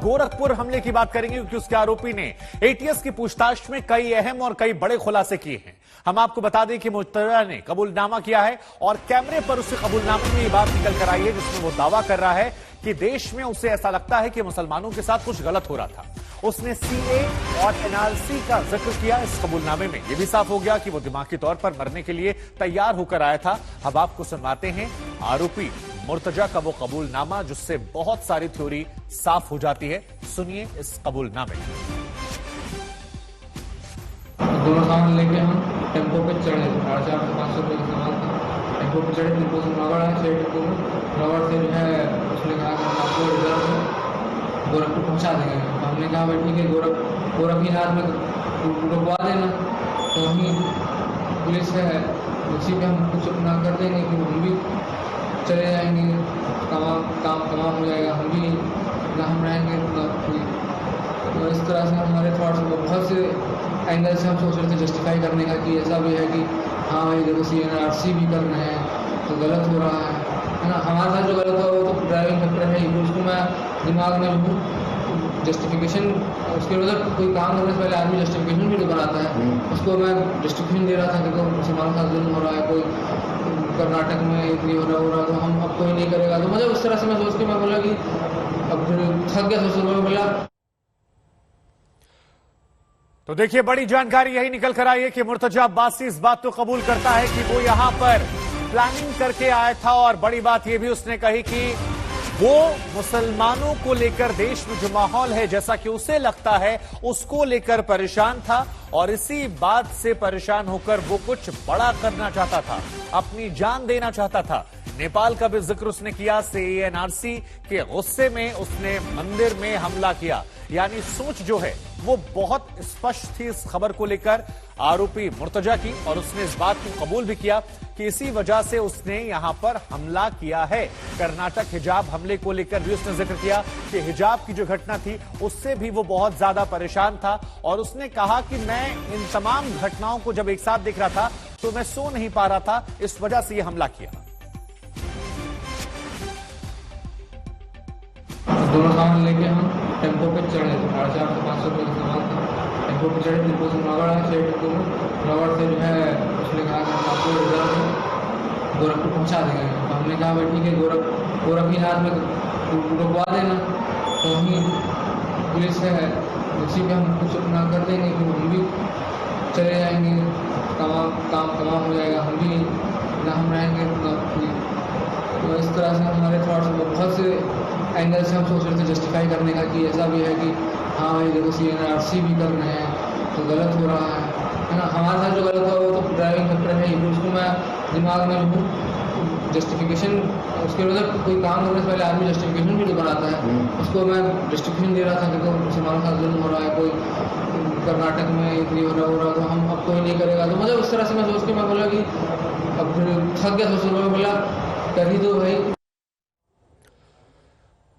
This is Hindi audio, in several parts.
गोरखपुर हमले की बात करेंगे क्योंकि उसके आरोपी ने एटीएस की पूछताछ में कई अहम और कई बड़े खुलासे किए हैं। हम आपको बता दें कि मुर्तजा ने कबूलनामा किया है और कैमरे पर उसके कबूलनामे में ये बात निकल कर आई है जिसमें वो दावा कर रहा है कि देश में उसे ऐसा लगता है कि मुसलमानों के साथ कुछ गलत हो रहा था। उसने सीए और एनआरसी का जिक्र किया इस कबूलनामे में। यह भी साफ हो गया कि वो दिमागी तौर पर मरने के लिए तैयार होकर आया था। अब आपको सुनवाते हैं आरोपी मुर्तजा का वो कबूलनामा जिससे बहुत सारी थ्योरी साफ हो जाती है। सुनिए इस कबूलनामे। दोनों सामान लेके हम टेम्पो पे चढ़े, 500 रुपये का सामान था। टेम्पो पे चढ़े, टेम्पो से नगर आए, से टेम्पो में नगर से जो है उसने कहा कि हम आपको रिजर्व में गोरखपुर पहुँचा देंगे। तो हमने कहा भाई ठीक है, गोरख ही रात में रुकवा देना। तो वहीं पुलिस है उसी पे हम कुछ अपना कर देंगे कि हम भी चले जाएंगे, काम हो जाएगा, हम भी ना हम रहेंगे ना। तो इस तरह से हमारे थॉट्स बहुत से एंगल से हम सोच रहे थे जस्टिफाई करने का कि ऐसा भी है कि हाँ भाई देखो CNRC भी कर रहे हैं तो गलत हो रहा है ना। हमारे साथ जो गलत हो वो तो ड्राइविंग फैक्टर है ही, उसको मैं दिमाग में जस्टिफिकेशन, उसके मतलब कोई काम करने से पहले आदमी जस्टिफिकेशन भी बनाता है, उसको मैं जस्टिफिकेशन दे रहा था। देखो मुसलमानों के साथ जुल्म हो रहा है, कोई कर्नाटक में इतनी हो रहा तो हम अब कोई नहीं करेगा। तो मतलब उस तरह से मैं सोच के मैं बोला कि अब थक गया सोच मैं बोला। तो देखिए बड़ी जानकारी यही निकल कर आई है कि मुर्तजा अब्बासी इस बात को कबूल करता है कि वो यहां पर प्लानिंग करके आया था और बड़ी बात यह भी उसने कही कि वो मुसलमानों को लेकर देश में जो माहौल है जैसा कि उसे लगता है उसको लेकर परेशान था और इसी बात से परेशान होकर वो कुछ बड़ा करना चाहता था, अपनी जान देना चाहता था। नेपाल का भी जिक्र उसने किया। CNRC के गुस्से में उसने मंदिर में हमला किया। यानी सोच जो है वो बहुत स्पष्ट थी इस खबर को लेकर आरोपी मुर्तजा की और उसने इस बात को कबूल भी किया कि इसी वजह से उसने यहां पर हमला किया है। कर्नाटक हिजाब हमले को लेकर भी उसने जिक्र किया कि हिजाब की जो घटना थी उससे भी वो बहुत ज्यादा परेशान था और उसने कहा कि मैं इन तमाम घटनाओं को जब एक साथ देख रहा था तो मैं सो नहीं पा रहा था, इस वजह से यह हमला किया। दोनों सामान लेके हम टेम्पो पे चढ़े, 500 रुपये का सामान था। टेम्पो पे चढ़े, टेम्पो से नगर आए, से टेम्पो में नगर से जो है उसने कहा कि हम आपको रिजर्व में गोरखपुर पहुँचा देंगे। तो हमने कहा भाई ठीक है, गोरख ही रात में रुकवा देना। तो वहीं पुलिस है उसी पे हम कुछ अपना कर देंगे कि हम भी चले जाएंगे, काम हो जाएगा, हम भी ना हम रहेंगे ना। तो इस तरह से हमारे थॉट्स बहुत से एंगल से हम सोच रहे थे जस्टिफाई करने का कि ऐसा भी है कि हाँ भाई देखो CNRC भी कर रहे हैं तो गलत हो रहा है ना। हमारे साथ जो गलत हो वो तो ड्राइविंग फैक्टर है ही, उसको मैं दिमाग में जस्टिफिकेशन, उसके मतलब कोई काम करने से पहले आदमी जस्टिफिकेशन भी बनाता है, उसको मैं जस्टिफिकेशन दे रहा था। देखो मुसलमानों के साथ जुल्म हो रहा है, कोई कर्नाटक में इतनी हो रहा तो हम अब कोई नहीं करेगा। तो मतलब उस तरह से मैं सोच के मैं बोला कि अब थक गया सोच मैं बोला कर ही दो भाई।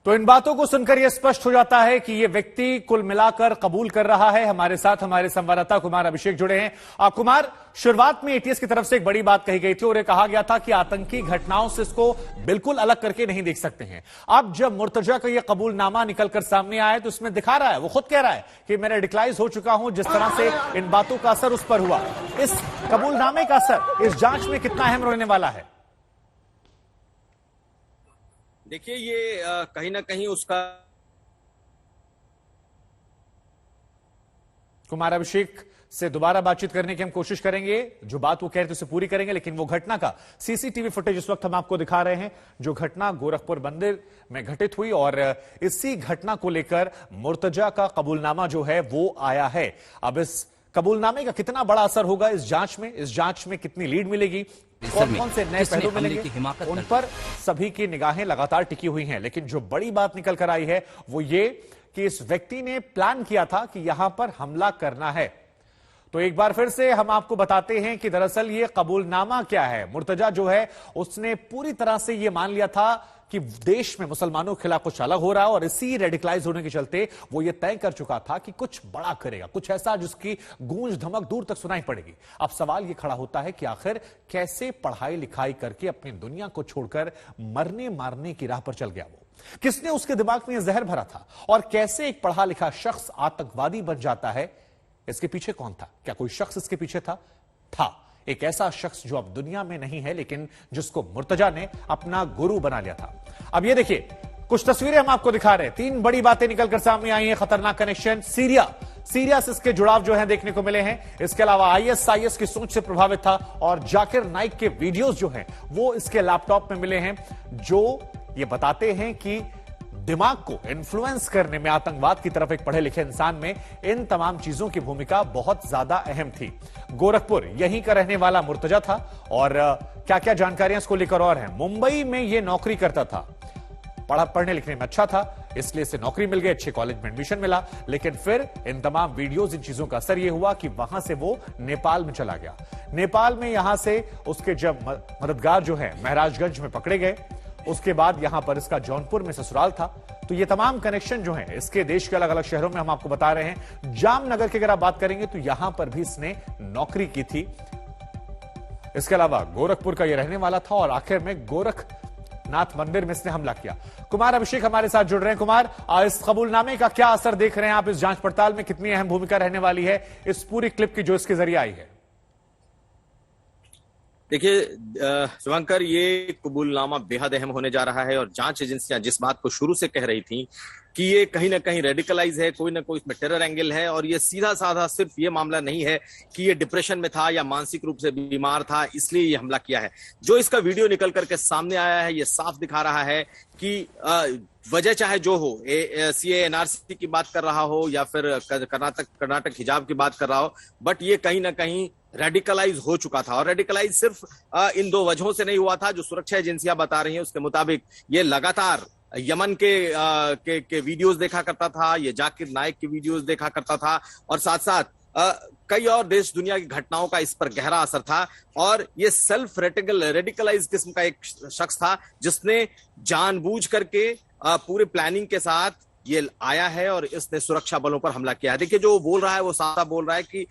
तो इन बातों को सुनकर यह स्पष्ट हो जाता है कि यह व्यक्ति कुल मिलाकर कबूल कर रहा है। हमारे साथ हमारे संवाददाता कुमार अभिषेक जुड़े हैं। कुमार, शुरुआत में एटीएस की तरफ से एक बड़ी बात कही गई थी और यह कहा गया था कि आतंकी घटनाओं से इसको बिल्कुल अलग करके नहीं देख सकते हैं। अब जब मुर्तजा का यह कबूलनामा निकलकर सामने आया तो इसमें दिखा रहा है, वो खुद कह रहा है कि मैं रेडिकलाइज हो चुका हूं। जिस तरह से इन बातों का असर उस पर हुआ, इस कबूलनामे का असर इस जांच में कितना अहम रहने वाला है? देखिए ये कहीं ना कहीं उसका कुमार अभिषेक से दोबारा बातचीत करने की हम कोशिश करेंगे। जो बात वो कह रहे थे उसे पूरी करेंगे, लेकिन वो घटना का सीसीटीवी फुटेज इस वक्त हम आपको दिखा रहे हैं जो घटना गोरखपुर मंदिर में घटित हुई और इसी घटना को लेकर मुर्तजा का कबूलनामा जो है वो आया है। अब इस कबूलनामे का कितना बड़ा असर होगा इस जांच में कितनी लीड मिलेगी, कौन से नए पहलू मिलेंगे, उन पर सभी की निगाहें लगातार टिकी हुई हैं। लेकिन जो बड़ी बात निकल कर आई है वो ये कि इस व्यक्ति ने प्लान किया था कि यहां पर हमला करना है। तो एक बार फिर से हम आपको बताते हैं कि दरअसल ये कबूलनामा क्या है। मुर्तजा जो है उसने पूरी तरह से ये मान लिया था कि देश में मुसलमानों के खिलाफ कुछ अलग हो रहा है और इसी रेडिकलाइज होने के चलते वो ये तय कर चुका था कि कुछ बड़ा करेगा, कुछ ऐसा जिसकी गूंज धमक दूर तक सुनाई पड़ेगी। अब सवाल ये खड़ा होता है कि आखिर कैसे पढ़ाई लिखाई करके अपनी दुनिया को छोड़कर मरने मारने की राह पर चल गया वो। किसने उसके दिमाग में यह जहर भरा था और कैसे एक पढ़ा लिखा शख्स आतंकवादी बन जाता है? इसके पीछे कौन था? क्या कोई शख्स इसके पीछे था? एक ऐसा शख्स जो अब दुनिया में नहीं है, लेकिन जिसको मुर्तजा ने अपना गुरु बना लिया था। अब ये देखिए, कुछ तस्वीरें हम आपको दिखा रहे हैं। 3 बड़ी बातें निकलकर सामने आई हैं। खतरनाक कनेक्शन सीरिया से इसके जुड़ाव जो है देखने को मिले हैं। इसके अलावा आईएसआईएस की सोच से प्रभावित था और जाकिर नाइक के वीडियोस जो हैं वो इसके लैपटॉप में मिले हैं, जो ये बताते हैं कि दिमाग को इन्फ्लुएंस करने में, आतंकवाद की तरफ एक पढ़े लिखे इंसान में इन तमाम चीजों की भूमिका बहुत ज्यादा अहम थी। गोरखपुर यहीं का रहने वाला मुर्तजा था और क्या क्या जानकारियां इसको लेकर और हैं। मुंबई में यह नौकरी करता था, पढ़ने लिखने में अच्छा था, इसलिए इसे नौकरी मिल गई, अच्छे कॉलेज में एडमिशन मिला। लेकिन फिर इन तमाम वीडियोस, इन चीजों का असर यह हुआ कि वहां से वो नेपाल में चला गया। नेपाल में यहां से उसके जब मददगार जो है महाराजगंज में पकड़े गए, उसके बाद यहां पर इसका जौनपुर में ससुराल था। तो ये तमाम कनेक्शन जो हैं इसके देश के अलग अलग शहरों में हम आपको बता रहे हैं। जामनगर की अगर आप बात करेंगे तो यहां पर भी इसने नौकरी की थी। इसके अलावा गोरखपुर का ये रहने वाला था और आखिर में गोरखनाथ मंदिर में इसने हमला किया। कुमार अभिषेक हमारे साथ जुड़ रहे हैं। कुमार, इस कबूलनामे का क्या असर देख रहे हैं आप? इस जांच पड़ताल में कितनी अहम भूमिका रहने वाली है इस पूरी क्लिप की जो इसके जरिए आई है? देखिए शुभंकर, ये कबूलनामा बेहद अहम होने जा रहा है और जांच एजेंसियां जिस बात को शुरू से कह रही थी कि ये कहीं ना कहीं रेडिकलाइज है, कोई ना कोई इसमें टेरर एंगल है, और ये सीधा साधा सिर्फ ये मामला नहीं है कि ये डिप्रेशन में था या मानसिक रूप से बीमार था इसलिए ये हमला किया है। जो इसका वीडियो निकल करके सामने आया है ये साफ दिखा रहा है कि वजह चाहे जो हो, सीए एनआरसी की बात कर रहा हो या फिर कर्नाटक हिजाब की बात कर रहा हो, बट ये कहीं ना कहीं रेडिकलाइज हो चुका था। और रेडिकलाइज सिर्फ इन 2 वजहों से नहीं हुआ था जो सुरक्षा एजेंसियां बता रही हैं। उसके मुताबिक ये लगातार यमन के वीडियोस देखा करता था, ये जाकिर नाइक के वीडियोस देखा करता था, और साथ साथ कई और देश दुनिया की घटनाओं का इस पर गहरा असर था। और ये सेल्फ रेडिकलाइज किस्म का एक शख्स था जिसने जानबूझ करके पूरे प्लानिंग के साथ ये आया है और इसने सुरक्षा बलों पर हमला किया है। देखिए, जो वो बोल रहा है वो सादा बोल रहा है कि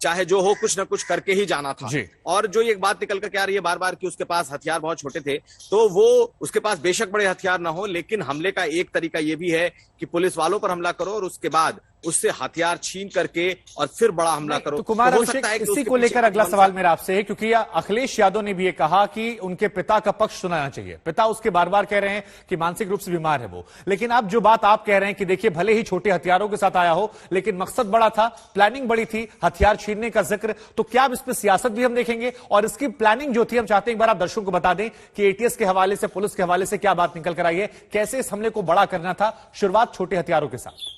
चाहे जो हो कुछ ना कुछ करके ही जाना था। और जो एक बात निकल कर आ रही है बार बार कि उसके पास हथियार बहुत छोटे थे, तो वो उसके पास बेशक बड़े हथियार ना हो, लेकिन हमले का एक तरीका ये भी है कि पुलिस वालों पर हमला करो और उसके बाद उससे हथियार छीन करके और फिर बड़ा हमला करो। तो कुमार अभिषेक, इसी को लेकर अगला सवाल मेरा आपसे है, क्योंकि अखिलेश यादव ने भी ये कहा कि उनके पिता का पक्ष सुनाना चाहिए। पिता उसके बार बार कह रहे हैं कि मानसिक रूप से बीमार है वो, लेकिन अब जो बात आप कह रहे हैं कि देखिए भले ही छोटे हथियारों के साथ आया हो लेकिन मकसद बड़ा था, प्लानिंग बड़ी थी, हथियार छीनने का जिक्र, तो क्या अब इस पर सियासत भी हम देखेंगे? और इसकी प्लानिंग जो थी, हम चाहते हैं एक बार आप दर्शकों को बता दें कि एटीएस के हवाले से, पुलिस के हवाले से क्या बात निकल कर आई है, कैसे इस हमले को बड़ा करना था, शुरुआत छोटे हथियारों के साथ।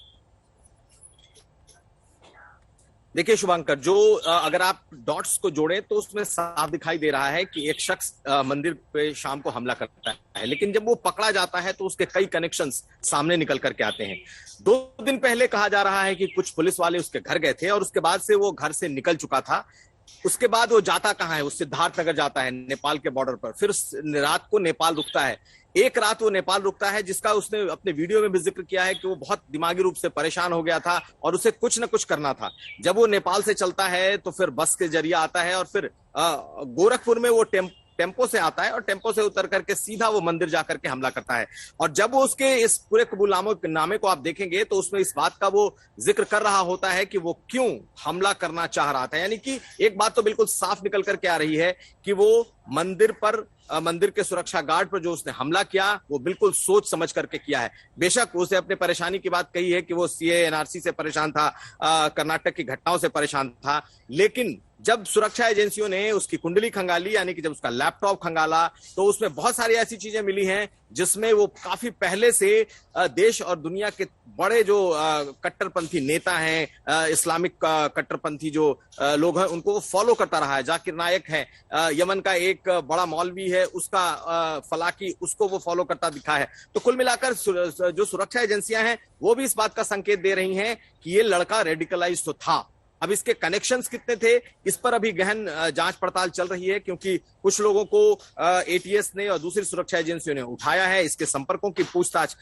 देखिए शुभंकर, जो अगर आप डॉट्स को जोड़ें तो उसमें साफ दिखाई दे रहा है कि एक शख्स मंदिर पे शाम को हमला करता है, लेकिन जब वो पकड़ा जाता है तो उसके कई कनेक्शंस सामने निकल करके आते हैं। 2 दिन पहले कहा जा रहा है कि कुछ पुलिस वाले उसके घर गए थे और उसके बाद से वो घर से निकल चुका था। उसके बाद वो जाता कहां है? उस सिद्धार्थनगर जाता है, नेपाल के बॉर्डर पर, फिर रात को नेपाल रुकता है। एक रात वो नेपाल रुकता है जिसका उसने अपने वीडियो में भी जिक्र किया है कि वो बहुत दिमागी रूप से परेशान हो गया था और उसे कुछ न कुछ करना था। जब वो नेपाल से चलता है तो फिर बस के जरिए आता है और फिर गोरखपुर में वो टेम्पो से आता है और टेम्पो से उतर करके सीधा वो मंदिर जाकर के हमला करता है। और जब वो उसके इस पूरे कबूलनामे को आप देखेंगे तो उसमें इस बात का वो जिक्र कर रहा होता है कि वो क्यों हमला करना चाह रहा था। यानी कि एक बात तो बिल्कुल साफ निकल करके आ रही है कि वो मंदिर के सुरक्षा गार्ड पर जो उसने हमला किया वो बिल्कुल सोच समझ करके किया है। बेशक उसे अपने परेशानी की बात कही है कि वो सीए एनआरसी से परेशान था, कर्नाटक की घटनाओं से परेशान था, लेकिन जब सुरक्षा एजेंसियों ने उसकी कुंडली खंगाली, यानी कि जब उसका लैपटॉप खंगाला, तो उसमें बहुत सारी ऐसी चीजें मिली हैं जिसमें वो काफी पहले से देश और दुनिया के बड़े जो कट्टरपंथी नेता हैं, इस्लामिक कट्टरपंथी जो लोग हैं, उनको वो फॉलो करता रहा है। जाकिर नायक है, यमन का एक बड़ा मौलवी है, उसका फलाकी, उसको वो फॉलो करता दिखा है। तो कुल मिलाकर जो सुरक्षा एजेंसियां हैं वो भी इस बात का संकेत दे रही हैं कि ये लड़का रेडिकलाइज तो था। अब इसके कनेक्शंस कितने थे इस पर अभी गहन जांच पड़ताल चल रही है, क्योंकि कुछ लोगों को एटीएस ने और दूसरी सुरक्षा एजेंसियों ने उठाया है, इसके संपर्कों की पूछताछ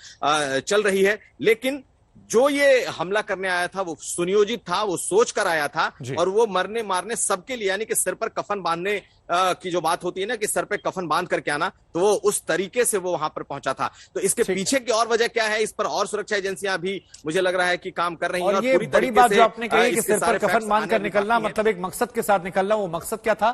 चल रही है। लेकिन जो ये हमला करने आया था वो सुनियोजित था, वो सोच कर आया था, और वो मरने मारने सबके लिए, यानी कि सिर पर कफन बांधने की जो बात होती है ना कि सर पे कफन बांध करके आना, तो वो उस तरीके से वो वहां पर पहुंचा था। तो इसके पीछे की और वजह क्या है, इस पर और सुरक्षा एजेंसियां भी मुझे लग रहा है कि काम कर रही हैं। और ये पूरी बड़ी बात जो आपने कही कि सिर पर कफन फैक्ट्स बांध कर आने निकलना, बाकी मतलब एक मकसद के साथ निकलना, वो मकसद क्या था?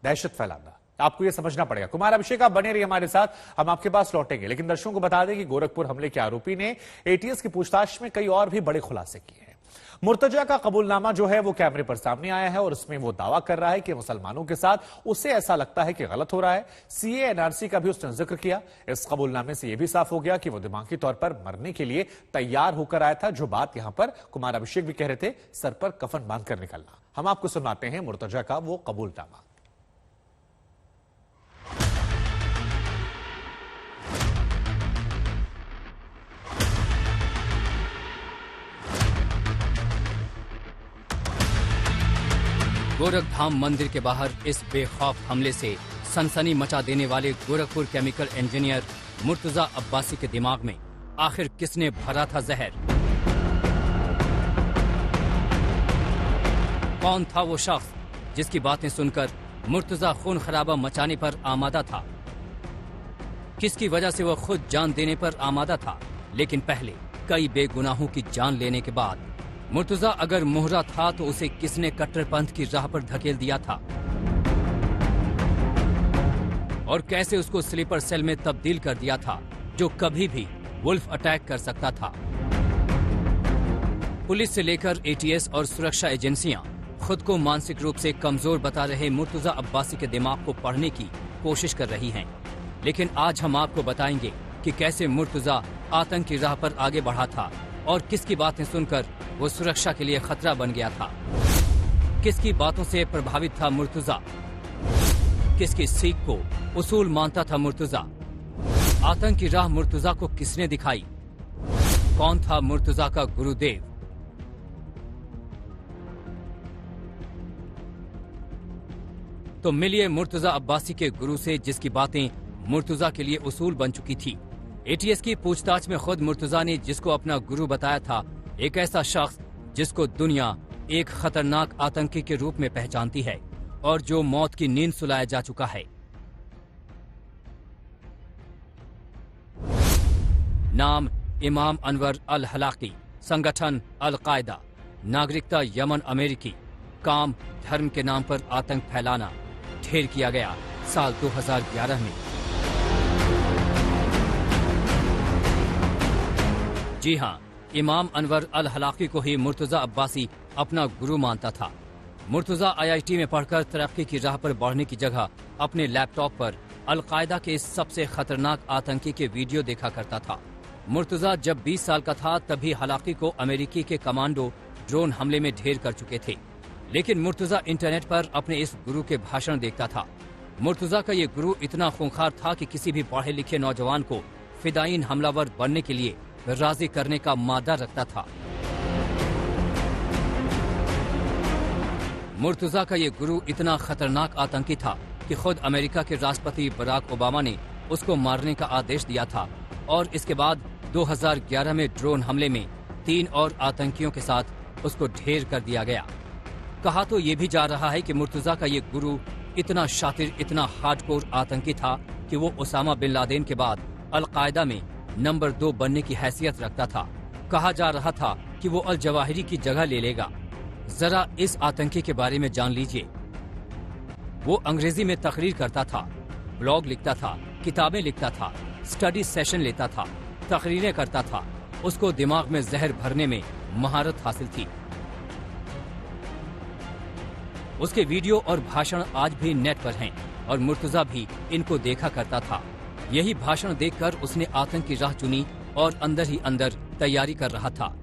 दहशत फैलाना। आपको ये समझना पड़ेगा। कुमार अभिषेक, आप बने रहिए हमारे साथ, हम आपके पास लौटेंगे, लेकिन दर्शकों को बता दें कि गोरखपुर हमले के आरोपी ने एटीएस की पूछताछ में कई और भी बड़े खुलासे किए हैं। मुर्तजा का कबूलनामा जो है वो कैमरे पर सामने आया है और उसमें वो दावा कर रहा है कि मुसलमानों के साथ उसे ऐसा लगता है कि गलत हो रहा है। सीए एनआरसी का भी उसने जिक्र किया। इस कबूलनामे से यह भी साफ हो गया कि वो दिमागी तौर पर मरने के लिए तैयार होकर आया था, जो बात यहां पर कुमार अभिषेक भी कह रहे थे, सर पर कफन बांधकर निकलना। हम आपको सुनाते हैं मुर्तजा का वो कबूलनामा। गोरखधाम मंदिर के बाहर इस बेखौफ हमले से सनसनी मचा देने वाले गोरखपुर केमिकल इंजीनियर मुर्तजा अब्बासी के दिमाग में आखिर किसने भरा था जहर? कौन था वो शख्स जिसकी बातें सुनकर मुर्तजा खून खराबा मचाने पर आमादा था? किसकी वजह से वह खुद जान देने पर आमादा था? लेकिन पहले कई बेगुनाहों की जान लेने के बाद मुर्तजा अगर मोहरा था तो उसे किसने कट्टरपंथ की राह पर धकेल दिया था, और कैसे उसको स्लीपर सेल में तब्दील कर दिया था जो कभी भी वुल्फ अटैक कर सकता था? पुलिस से लेकर एटीएस और सुरक्षा एजेंसियां खुद को मानसिक रूप से कमजोर बता रहे मुर्तजा अब्बासी के दिमाग को पढ़ने की कोशिश कर रही हैं। लेकिन आज हम आपको बताएंगे कि कैसे मुर्तजा आतंक की राह पर आगे बढ़ा था और किसकी बातें सुनकर वो सुरक्षा के लिए खतरा बन गया था। किसकी बातों से प्रभावित था मुर्तजा? किसकी सीख को उसूल मानता था मुर्तजा? आतंक की राह मुर्तजा को किसने दिखाई? कौन था मुर्तजा का गुरुदेव? तो मिलिए मुर्तजा अब्बासी के गुरु से, जिसकी बातें मुर्तजा के लिए उसूल बन चुकी थी। एटीएस की पूछताछ में खुद मुर्तजा ने जिसको अपना गुरु बताया था, एक ऐसा शख्स जिसको दुनिया एक खतरनाक आतंकी के रूप में पहचानती है और जो मौत की नींद सुलाया जा चुका है। नाम इमाम अनवर अल हलाकी, संगठन अल कायदा, नागरिकता यमन अमेरिकी, काम धर्म के नाम पर आतंक फैलाना। ढेर किया गया साल 2011 में। जी हाँ, इमाम अनवर अल हलाकी को ही मुर्तजा अब्बासी अपना गुरु मानता था। मुर्तजा आईआईटी में पढ़कर तरक्की की राह पर बढ़ने की जगह अपने लैपटॉप पर अल कायदा के इस सबसे खतरनाक आतंकी के वीडियो देखा करता था। मुर्तजा जब 20 साल का था तभी हलाकी को अमेरिकी के कमांडो ड्रोन हमले में ढेर कर चुके थे। लेकिन मुर्तजा इंटरनेट पर अपने इस गुरु के भाषण देखता था। मुर्तजा का ये गुरु इतना खूंखार था कि किसी भी पढ़े लिखे नौजवान को फिदायीन हमलावर बनने के लिए राजी करने का मादा रखता था। मुर्तजा का ये गुरु इतना खतरनाक आतंकी था कि खुद अमेरिका के राष्ट्रपति बराक ओबामा ने उसको मारने का आदेश दिया था, और इसके बाद 2011 में ड्रोन हमले में 3 और आतंकियों के साथ उसको ढेर कर दिया गया। कहा तो ये भी जा रहा है कि मुर्तजा का ये गुरु इतना शातिर, इतना हार्डकोर आतंकी था कि वो ओसामा बिन लादेन के बाद अल कायदा में नंबर 2 बनने की हैसियत रखता था। कहा जा रहा था कि वो अल जवाहिरी की जगह ले लेगा। जरा इस आतंकी के बारे में जान लीजिए। वो अंग्रेजी में तकरीर करता था, ब्लॉग लिखता था, किताबें लिखता था, स्टडी सेशन लेता था, तकरीरें करता था। उसको दिमाग में जहर भरने में महारत हासिल थी। उसके वीडियो और भाषण आज भी नेट पर हैं और मुर्तजा भी इनको देखा करता था। यही भाषण देखकर उसने आतंक की राह चुनी और अंदर ही अंदर तैयारी कर रहा था।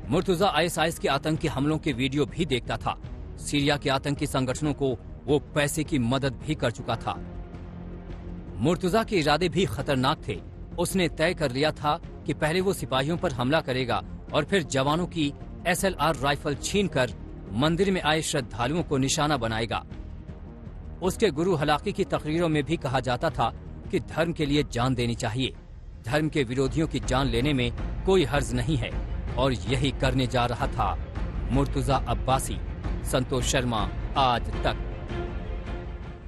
मुर्तजा आईएसआईएस के आतंकी हमलों के वीडियो भी देखता था। सीरिया के आतंकी संगठनों को वो पैसे की मदद भी कर चुका था। मुर्तजा के इरादे भी खतरनाक थे। उसने तय कर लिया था कि पहले वो सिपाहियों पर हमला करेगा और फिर जवानों की SLR राइफल छीनकर मंदिर में आए श्रद्धालुओं को निशाना बनाएगा। उसके गुरु हलाकी की तकरीरों में भी कहा जाता था कि धर्म के लिए जान देनी चाहिए, धर्म के विरोधियों की जान लेने में कोई हर्ज नहीं है, और यही करने जा रहा था मुर्तजा अब्बासी। संतोष शर्मा, आज तक।